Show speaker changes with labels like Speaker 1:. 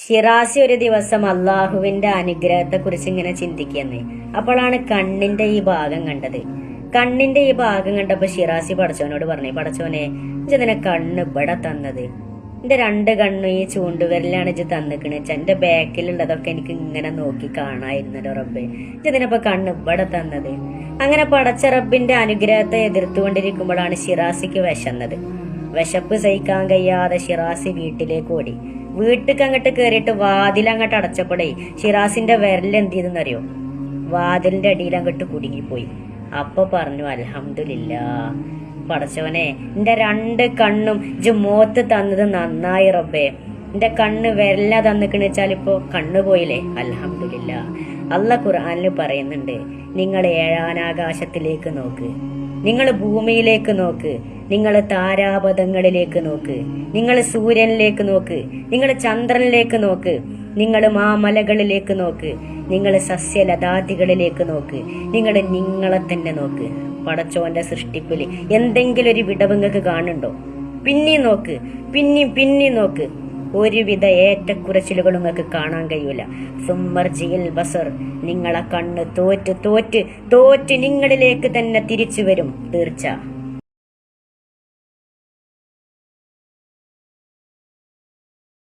Speaker 1: Shirazi ഒരു ദിവസം അള്ളാഹുവിന്റെ അനുഗ്രഹത്തെ കുറിച്ച് ഇങ്ങനെ ചിന്തിക്കുന്നേ. അപ്പോഴാണ് കണ്ണിന്റെ ഈ ഭാഗം കണ്ടത്. കണ്ണിന്റെ ഈ ഭാഗം കണ്ടപ്പോ ഷിറാസി പടച്ചോനോട് പറഞ്ഞു, പടച്ചോനെ ഇജ്ജെന്തിനാ കണ്ണ് ഇവിടെ തന്നത്? എന്റെ രണ്ട് കണ്ണും ഈ ചൂണ്ടുവിരലാണ് ഇജ്ജ് തന്നിക്കണ്. എന്റെ ബാക്കിലുള്ളതൊക്കെ എനിക്ക് ഇങ്ങനെ നോക്കി കാണായിരുന്നല്ലോ റബ്ബെ, ഇജ്ജെന്തിനപ്പൊ കണ്ണ് ഇവിടെ തന്നത്? അങ്ങനെ പടച്ച റബ്ബിന്റെ അനുഗ്രഹത്തെ എതിർത്തുകൊണ്ടിരിക്കുമ്പോഴാണ് ഷിറാസിക്ക് വിശന്നത്. വിശപ്പ് സഹിക്കാൻ കഴിയാതെ ഷിറാസി വീട്ടിലേക്ക് ഓടി. വീട്ടിക്ക് അങ്ങോട്ട് കേറിയിട്ട് വാതിലങ്ങോട്ട് അടച്ചപ്പോഴേ ഷിറാസിന്റെ വിരൽ എന്ത് ചെയ്തെന്നറിയോ? വാതിലിന്റെ അടിയിൽ അങ്ങോട്ട് കുടുങ്ങിപ്പോയി. അപ്പൊ പറഞ്ഞു, അൽഹംദുലില്ലാ പടച്ചവനെ, എന്റെ രണ്ട് കണ്ണും ഇജ്ജ് മോത്ത് തന്നത് നന്നായി റബ്ബേ. എന്റെ കണ്ണ് വിരല തന്നിക്കണെന്ന് വെച്ചാൽ ഇപ്പൊ കണ്ണ് പോയില്ലേ, അൽഹംദുലില്ലാ. അല്ലാഹ് ഖുർആനിൽ പറയുന്നുണ്ട്, നിങ്ങൾ ഏഴാനാകാശത്തിലേക്ക് നോക്ക്, നിങ്ങൾ ഭൂമിയിലേക്ക് നോക്ക്, നിങ്ങൾ താരാപഥങ്ങളിലേക്ക് നോക്ക്, നിങ്ങൾ സൂര്യനിലേക്ക് നോക്ക്, നിങ്ങൾ ചന്ദ്രനിലേക്ക് നോക്ക്, നിങ്ങൾ മാമലകളിലേക്ക് നോക്ക്, നിങ്ങൾ സസ്യലതാദികളിലേക്ക് നോക്ക്, നിങ്ങൾ നിങ്ങളെ തന്നെ നോക്ക്. പടച്ചോന്റെ സൃഷ്ടിപ്പില് എന്തെങ്കിലും ഒരു വിടവ് നിങ്ങൾക്ക് കാണുന്നുണ്ടോ? പിന്നെയും നോക്ക്, പിന്നെയും നോക്ക്. ഒരുവിധ ഏറ്റക്കുറച്ചിലുകൾ നിങ്ങൾക്ക് കാണാൻ കഴിയൂല. സുമ്മർജിൽ ബസർ, നിങ്ങളെ കണ്ണ് തോറ്റ് നിങ്ങളിലേക്ക് തന്നെ തിരിച്ചു വരും തീർച്ച.